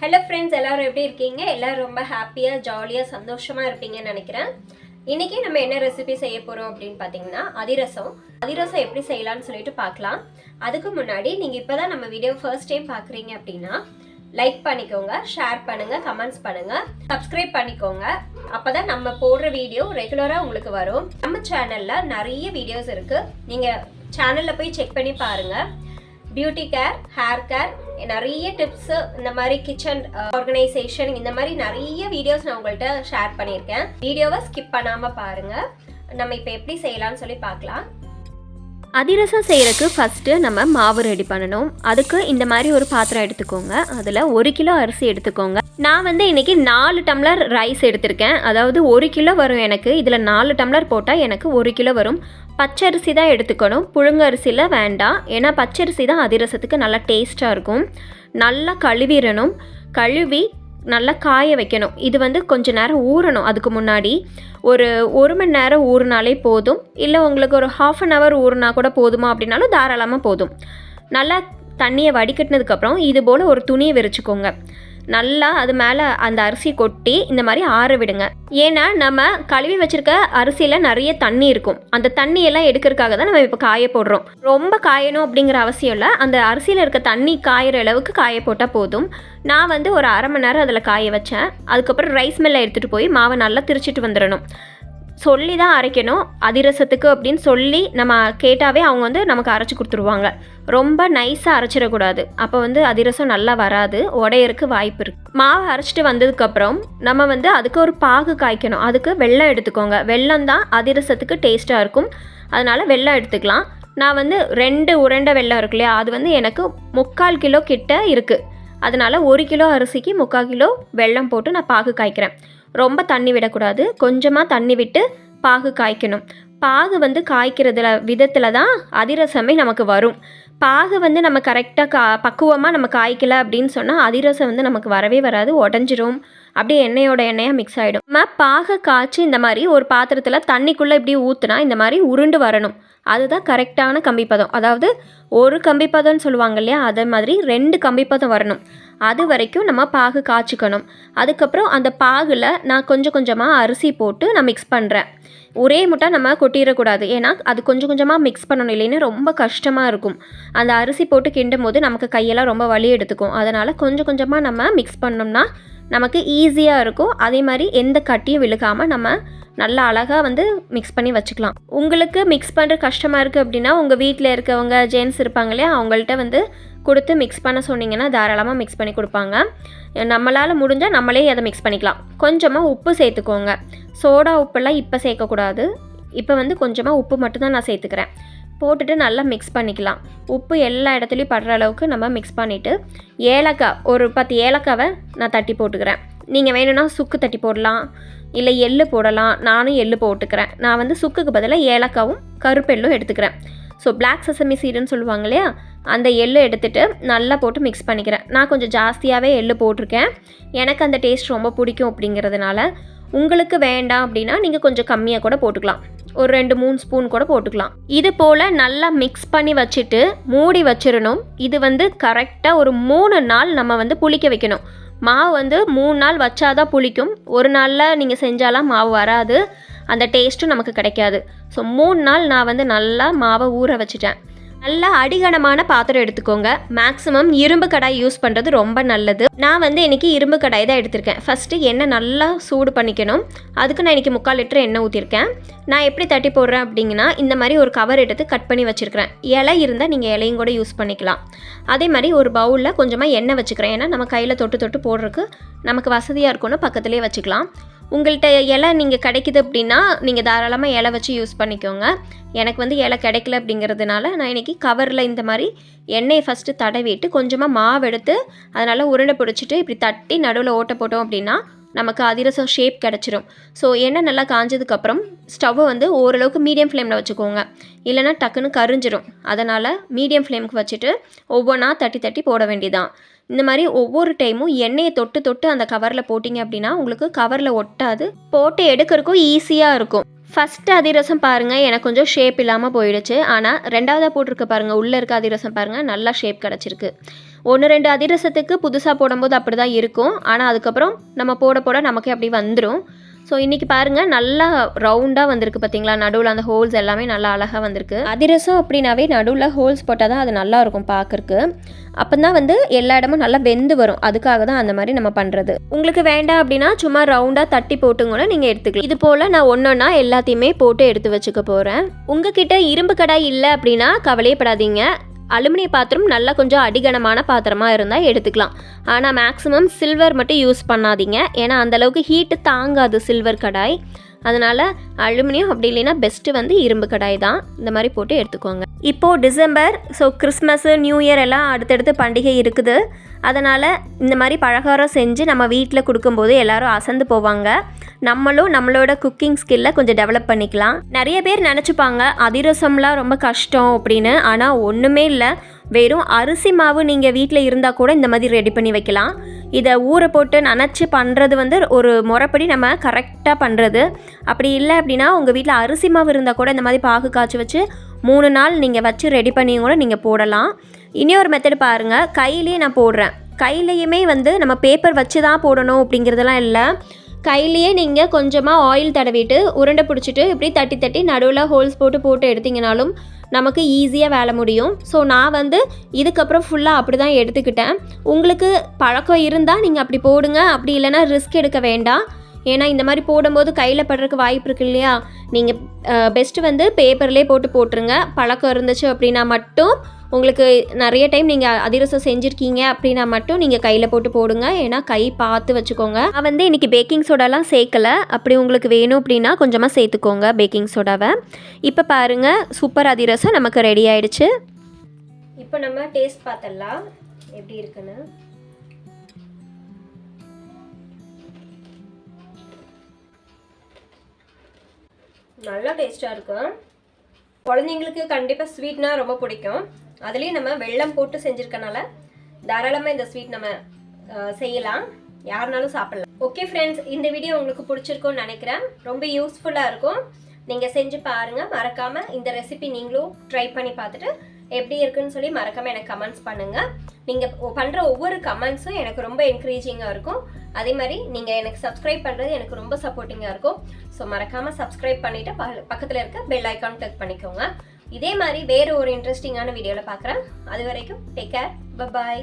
Hello friends, எல்லாரும் எப்படி இருக்கீங்க? எல்லாரும் ரொம்ப ஹாப்பியாக ஜாலியாக சந்தோஷமாக இருப்பீங்கன்னு நினைக்கிறேன். இன்றைக்கி நம்ம என்ன ரெசிபி செய்ய போகிறோம் அப்படின்னு பார்த்தீங்கன்னா அதிரசம் எப்படி செய்யலாம்னு சொல்லிட்டு பார்க்கலாம். அதுக்கு முன்னாடி நீங்கள் இப்போ தான் நம்ம வீடியோ ஃபர்ஸ்ட் டைம் பார்க்குறீங்க அப்படின்னா லைக் பண்ணிக்கோங்க, ஷேர் பண்ணுங்கள், கமெண்ட்ஸ் பண்ணுங்கள், சப்ஸ்கிரைப் பண்ணிக்கோங்க. அப்போ தான் நம்ம போடுற வீடியோ ரெகுலராக உங்களுக்கு வரும். நம்ம சேனலில் நிறைய வீடியோஸ் இருக்குது, நீங்கள் சேனலில் போய் செக் பண்ணி பாருங்கள். பியூட்டி கேர், ஹேர் கேர், நிறைய டிப்ஸு, இந்த மாதிரி கிச்சன் ஆர்கனைசேஷன், இந்த மாதிரி நிறைய வீடியோஸ் நான் உங்கள்கிட்ட ஷேர் பண்ணியிருக்கேன். வீடியோவை ஸ்கிப் பண்ணாமல் பாருங்கள். நம்ம இப்போ எப்படி செய்யலாம்னு சொல்லி பார்க்கலாம். அதிரசம் செய்கிறதுக்கு ஃபஸ்ட்டு நம்ம மாவு ரெடி பண்ணணும். அதுக்கு இந்த மாதிரி ஒரு பாத்திரம் எடுத்துக்கோங்க. அதில் 1 கிலோ அரிசி எடுத்துக்கோங்க. நான் இன்றைக்கி 4 டம்ளர் ரைஸ் எடுத்திருக்கேன். அதாவது 1 கிலோ வரும் எனக்கு. இதில் 4 டம்ளர் போட்டால் எனக்கு 1 கிலோ வரும். பச்சரிசி தான் எடுத்துக்கணும், புழுங்க அரிசியில் வேண்டாம். ஏன்னா பச்சரிசி தான் அதிரசத்துக்கு நல்லா டேஸ்ட்டாக இருக்கும். நல்லா கழுவிடணும். கழுவி நல்லா காய வைக்கணும். இது கொஞ்ச நேரம் ஊறணும். அதுக்கு முன்னாடி ஒரு 1 மணி நேரம் ஊறினாலே போதும். இல்லை உங்களுக்கு ஒரு 1/2 hour ஊறினா கூட போதுமா அப்படின்னாலும் தாராளமாக போதும். நல்லா தண்ணியை வடிகட்டினதுக்கப்புறம் இது போல் ஒரு துணியை விரிச்சுக்கோங்க. நல்லா அது மேலே அந்த அரிசி கொட்டி இந்த மாதிரி ஆற விடுங்க. ஏன்னா நம்ம கழுவி வச்சுருக்க அரிசியில் நிறைய தண்ணி இருக்கும். அந்த தண்ணியெல்லாம் எடுக்கிறதுக்காக தான் நம்ம இப்போ காய போடுறோம். ரொம்ப காயணும் அப்படிங்கிற அவசியம் இல்லை. அந்த அரிசியில் இருக்க தண்ணி காயிற அளவுக்கு காய போட்டால் போதும். நான் ஒரு 1/2 மணி நேரம் அதில் காய வச்சேன். அதுக்கப்புறம் ரைஸ் மில்லை எடுத்துகிட்டு போய் மாவை நல்லா திரிச்சிட்டு வந்துடணும். சொல்லி தான் அரைக்கணும் அதிரசத்துக்கு அப்படின்னு சொல்லி நம்ம கேட்டாவே அவங்க நமக்கு அரைச்சி கொடுத்துருவாங்க. ரொம்ப நைஸாக அரைச்சிடக்கூடாது. அப்போ அதிரசம் நல்லா வராது, உடையறக்கு வாய்ப்பு இருக்குது. மாவு அரைச்சிட்டு வந்ததுக்கப்புறம் நம்ம அதுக்கு ஒரு பாகு காய்க்கணும். அதுக்கு வெல்லம் எடுத்துக்கோங்க. வெல்லம் தான் அதிரசத்துக்கு டேஸ்ட்டாக இருக்கும். அதனால் வெல்லம் எடுத்துக்கலாம். நான் 2 உருண்டை வெல்லம் இருக்கு இல்லையா, அது எனக்கு 3/4 கிலோ கிட்ட இருக்குது. அதனால் 1 கிலோ அரிசிக்கு 3/4 கிலோ வெல்லம் போட்டு நான் பாகு காய்க்கிறேன். ரொம்ப தண்ணி விடக்கூடாது, கொஞ்சமாக தண்ணி விட்டு பாகு காய்க்கணும். பாகு காய்க்கிறதுல விதத்தில் தான் அதிரசமே நமக்கு வரும். பாகு நம்ம கரெக்டாக பக்குவமாக நம்ம காய்க்கலை அப்படின்னு சொன்னால் அதிரசம் நமக்கு வரவே வராது, உடஞ்சிரும். அப்படியே எண்ணெயாக மிக்ஸ் ஆகிடும். நம்ம பாகை காய்ச்சி இந்த மாதிரி ஒரு பாத்திரத்தில் தண்ணிக்குள்ளே இப்படி ஊற்றுனா இந்த மாதிரி உருண்டு வரணும். அதுதான் கரெக்டான கம்பிப்பதம். அதாவது ஒரு கம்பிப்பதம்னு சொல்லுவாங்க இல்லையா, அதே மாதிரி 2 கம்பிப்பதம் வரணும். அது வரைக்கும் நம்ம பாகு காய்ச்சிக்கணும். அதுக்கப்புறம் அந்த பாகில் நான் கொஞ்சம் கொஞ்சமாக அரிசி போட்டு நான் மிக்ஸ் பண்ணுறேன். ஒரே முட்டை நம்ம கொட்டிடக்கூடாது. ஏன்னா அது கொஞ்சம் கொஞ்சமாக மிக்ஸ் பண்ணணும், இல்லைன்னா ரொம்ப கஷ்டமாக இருக்கும். அந்த அரிசி போட்டு கிண்டும் போது நமக்கு கையெல்லாம் ரொம்ப வலி எடுத்துக்கும். அதனால் கொஞ்சம் கொஞ்சமாக நம்ம மிக்ஸ் பண்ணோம்னா நமக்கு ஈஸியாக இருக்கும். அதே மாதிரி எந்த கட்டியும் விழுகாமல் நம்ம நல்லா அழகாக மிக்ஸ் பண்ணி வச்சுக்கலாம். உங்களுக்கு மிக்ஸ் பண்ணுற கஷ்டமாக இருக்குது அப்படின்னா உங்கள் வீட்டில் இருக்கவங்க ஜென்ஸ் இருப்பாங்க இல்லையா, அவங்கள்ட்ட கொடுத்து மிக்ஸ் பண்ண சொன்னீங்கன்னா தாராளமாக மிக்ஸ் பண்ணி கொடுப்பாங்க. நம்மளால் முடிஞ்சால் நம்மளே அதை மிக்ஸ் பண்ணிக்கலாம். கொஞ்சமாக உப்பு சேர்த்துக்கோங்க. சோடா உப்பெல்லாம் இப்போ சேர்க்கக்கூடாது. இப்போ கொஞ்சமாக உப்பு மட்டும்தான் நான் சேர்த்துக்கிறேன். போட்டுட்டு நல்லா மிக்ஸ் பண்ணிக்கலாம். உப்பு எல்லா இடத்துலையும் படுற அளவுக்கு நம்ம மிக்ஸ் பண்ணிவிட்டு ஏலக்காய் ஒரு 10 ஏலக்காவை நான் தட்டி போட்டுக்கிறேன். நீங்கள் வேணும்னா சுக்கு தட்டி போடலாம், இல்லை எள்ளு போடலாம். நானும் எள்ளு போட்டுக்கிறேன். நான் சுக்குக்கு பதிலாக ஏலக்காவும் கருப்பெள்ளும் எடுத்துக்கிறேன். ஸோ பிளாக் செசமி சீடுன்னு சொல்லுவாங்க இல்லையா, அந்த எள்ளு எடுத்துகிட்டு நல்லா போட்டு மிக்ஸ் பண்ணிக்கிறேன். நான் கொஞ்சம் ஜாஸ்தியாகவே எள்ளு போட்டிருக்கேன். எனக்கு அந்த டேஸ்ட் ரொம்ப பிடிக்கும் அப்படிங்கிறதுனால. உங்களுக்கு வேண்டாம் அப்படின்னா நீங்கள் கொஞ்சம் கம்மியாக கூட போட்டுக்கலாம். ஒரு 2-3 ஸ்பூன் கூட போட்டுக்கலாம். இது போல் நல்லா மிக்ஸ் பண்ணி வச்சுட்டு மூடி வச்சிடணும். இது கரெக்டாக ஒரு 3 நாள் நம்ம புளிக்க வைக்கணும். மாவு 3 நாள் வச்சாதான் புளிக்கும். ஒரு நாளில் நீங்கள் செஞ்சாலாம் மாவு வராது, அந்த டேஸ்ட்டும் நமக்கு கிடைக்காது. ஸோ 3 நாள் நான் நல்லா மாவை ஊற வச்சுட்டேன். நல்லா அடிகனமான பாத்திரம் எடுத்துக்கோங்க. மேக்ஸிமம் இரும்பு கடாய் யூஸ் பண்ணுறது ரொம்ப நல்லது. நான் இன்றைக்கி இரும்பு கடாய் தான் எடுத்திருக்கேன். ஃபஸ்ட்டு எண்ணெய் நல்லா சூடு பண்ணிக்கணும். அதுக்கு நான் இன்றைக்கி 3/4 லிட்டர் எண்ணெய் ஊற்றிருக்கேன். நான் எப்படி தட்டி போடுறேன் அப்படிங்கன்னா இந்த மாதிரி ஒரு கவர் எடுத்து கட் பண்ணி வச்சுருக்கிறேன். இலை இருந்தால் நீங்கள் இலையும் கூட யூஸ் பண்ணிக்கலாம். அதே மாதிரி ஒரு பவுலில் கொஞ்சமாக எண்ணெய் வச்சுக்கிறேன். ஏன்னா நம்ம கையில் தொட்டு போடுறதுக்கு நமக்கு வசதியாக இருக்கும்னு பக்கத்துலேயே வச்சுக்கலாம். உங்கள்கிட்ட இலை நீங்கள் கிடைக்குது அப்படின்னா நீங்கள் தாராளமாக இலை வச்சு யூஸ் பண்ணிக்கோங்க. எனக்கு இலை கிடைக்கல அப்படிங்கிறதுனால நான் இன்றைக்கி கவரில் இந்த மாதிரி எண்ணெயை ஃபஸ்ட்டு தடவிட்டு கொஞ்சமாக மாவு எடுத்து அதனால் உருண்டை பிடிச்சிட்டு இப்படி தட்டி நடுவில் ஓட்ட போட்டோம் அப்படின்னா நமக்கு அதிரசம் ஷேப் கிடச்சிரும். ஸோ எண்ணெய் நல்லா காஞ்சதுக்கப்புறம் ஸ்டவ்வை ஓரளவுக்கு மீடியம் ஃப்ளேமில் வச்சுக்கோங்க. இல்லைனா டக்குன்னு கரிஞ்சிரும். அதனால் மீடியம் ஃப்ளேமுக்கு வச்சுட்டு ஒவ்வொன்றா தட்டி போட வேண்டியதான். இந்த மாதிரி ஒவ்வொரு டைமும் எண்ணெயை தொட்டு அந்த கவரில் போட்டிங்க அப்படின்னா உங்களுக்கு கவரில் ஒட்டாது, போட்டு எடுக்கிறதுக்கும் ஈஸியாக இருக்கும். ஃபஸ்ட்டு அதிரசம் பாருங்கள் எனக்கு கொஞ்சம் ஷேப் இல்லாமல் போயிடுச்சு. ஆனால் ரெண்டாவதாக போட்டிருக்க பாருங்கள், உள்ளே இருக்க அதிரசம் பாருங்கள் நல்லா ஷேப் கிடச்சிருக்கு. 1-2 அதிரசத்துக்கு புதுசாக போடும்போது அப்படி தான் இருக்கும். ஆனால் அதுக்கப்புறம் நம்ம போட நமக்கு அப்படி வந்துடும். ஸோ இன்றைக்கி பாருங்கள் நல்லா ரவுண்டாக வந்திருக்கு பார்த்தீங்களா, நடுவில் அந்த ஹோல்ஸ் எல்லாமே நல்லா அழகாக வந்திருக்கு. அதிரசம் அப்படின்னாவே நடுவில் ஹோல்ஸ் போட்டால் தான் அது நல்லாயிருக்கும் பார்க்குறக்கு. அப்போ தான் வந்து எல்லா இடமும் நல்லா வெந்து வரும். அதுக்காக தான் அந்த மாதிரி நம்ம பண்ணுறது. உங்களுக்கு வேண்டாம் அப்படின்னா சும்மா ரவுண்டாக தட்டி போட்டுங்கூட நீங்கள் எடுத்துக்கலாம். இது போல் நான் ஒன்றா எல்லாத்தையுமே போட்டு எடுத்து வச்சுக்க போகிறேன். உங்ககிட்ட இரும்பு கடாய் இல்லை அப்படின்னா கவலையப்படாதீங்க. அலுமினிய பாத்திரம் நல்லா கொஞ்சம் அடிகனமான பாத்திரமாக இருந்தால் எடுத்துக்கலாம். ஆனால் மேக்ஸிமம் சில்வர் மட்டும் யூஸ் பண்ணாதீங்க. ஏன்னா அந்தளவுக்கு ஹீட்டு தாங்காது சில்வர் கடாய். அதனால் அலுமினியம் அப்படி இல்லைன்னா பெஸ்ட்டு வந்து இரும்பு கடாய் தான். இந்த மாதிரி போட்டு எடுத்துக்கோங்க. இப்போது December, so Christmas, new year எல்லாம் அடுத்தடுத்து பண்டிகை இருக்குது. அதனால் இந்த மாதிரி பலகாரம் செஞ்சு நம்ம வீட்டில் கொடுக்கும்போது எல்லோரும் அசந்து போவாங்க. நம்மளும் நம்மளோட குக்கிங் ஸ்கில்லை கொஞ்சம் டெவலப் பண்ணிக்கலாம். நிறைய பேர் நினச்சிப்பாங்க அதிரசம்லாம் ரொம்ப கஷ்டம் அப்படின்னு. ஆனால் ஒன்றுமே இல்லை. வெறும் அரிசி மாவு நீங்கள் வீட்டில் இருந்தால் கூட இந்த மாதிரி ரெடி பண்ணி வைக்கலாம். இதை ஊற போட்டு நனைச்சி பண்ணுறது வந்து ஒரு முறைப்படி நம்ம கரெக்டாக பண்ணுறது. அப்படி இல்லை அப்படின்னா உங்கள் வீட்டில் அரிசி மாவு இருந்தால் கூட இந்த மாதிரி பாகு காய்ச்சி வச்சு 3 நாள் நீங்கள் வச்சு ரெடி பண்ணி கூட நீங்கள் போடலாம். இன்னொரு மெத்தட் பாருங்கள், கையிலேயே நான் போடுறேன். கையிலையுமே வந்து நம்ம பேப்பர் வச்சு தான் போடணும் அப்படிங்கிறதெல்லாம் இல்லை. கையிலையே நீங்கள் கொஞ்சமாக ஆயில் தடவிட்டு உருண்டை பிடிச்சிட்டு இப்படி தட்டி தட்டி நடுவில் ஹோல்ஸ் போட்டு எடுத்திங்கனாலும் நமக்கு ஈஸியாக வேலை முடியும். ஸோ நான் வந்து இதுக்கப்புறம் ஃபுல்லாக அப்படி தான் எடுத்துக்கிட்டேன். உங்களுக்கு பழக்கம் இருந்தால் நீங்கள் அப்படி போடுங்க. அப்படி இல்லைன்னா ரிஸ்க் எடுக்க வேண்டாம். ஏன்னா இந்த மாதிரி போடும்போது கையில் படுறதுக்கு வாய்ப்பு இருக்கு இல்லையா. நீங்கள் பெஸ்ட்டு வந்து பேப்பர்லேயே போட்டுருங்க. பழக்கம் இருந்துச்சு அப்படின்னா மட்டும், உங்களுக்கு நிறைய டைம் நீங்கள் அதிரசம் செஞ்சுருக்கீங்க அப்படின்னா மட்டும் நீங்கள் கையில் போடுங்க. ஏன்னா கை பார்த்து வச்சுக்கோங்க. நான் வந்து இன்றைக்கி பேக்கிங் சோடாலாம் சேர்க்கலை. அப்படி உங்களுக்கு வேணும் அப்படின்னா கொஞ்சமாக சேர்த்துக்கோங்க பேக்கிங் சோடாவை. இப்போ பாருங்கள், சூப்பர் அதிரசம் நமக்கு ரெடி ஆயிடுச்சு. இப்போ நம்ம டேஸ்ட் பார்த்தலாம் எப்படி இருக்குன்னு. நல்லா டேஸ்ட்டாக இருக்கும். குழந்தைங்களுக்கு கண்டிப்பாக ஸ்வீட்னா ரொம்ப பிடிக்கும். அதுலேயும் நம்ம வெல்லம் போட்டு செஞ்சுருக்கனால தாராளமாக இந்த ஸ்வீட் நம்ம செய்யலாம். யாருனாலும் சாப்பிடலாம். ஓகே ஃப்ரெண்ட்ஸ், இந்த வீடியோ உங்களுக்கு பிடிச்சிருக்கும்னு நினைக்கிறேன். ரொம்ப யூஸ்ஃபுல்லாக இருக்கும். நீங்கள் செஞ்சு பாருங்கள். மறக்காமல் இந்த ரெசிபி நீங்களும் ட்ரை பண்ணி பார்த்துட்டு எப்படி இருக்குன்னு சொல்லி மறக்காமல் எனக்கு கமெண்ட்ஸ் பண்ணுங்கள். நீங்கள் பண்ணுற ஒவ்வொரு கமெண்ட்ஸும் எனக்கு ரொம்ப என்கரேஜிங்காக இருக்கும். அதே மாதிரி நீங்கள் எனக்கு சப்ஸ்கிரைப் பண்ணுறது எனக்கு ரொம்ப சப்போர்ட்டிங்காக இருக்கும். ஸோ மறக்காமல் சப்ஸ்கிரைப் பண்ணிவிட்டு பக்கத்தில் இருக்க பெல் ஐக்கான் கிளிக் பண்ணிக்கோங்க. இதே மாதிரி வேறு ஒரு இன்ட்ரெஸ்டிங்கான வீடியோவில் பார்க்குறேன். அது வரைக்கும் டேக் கேர், பை.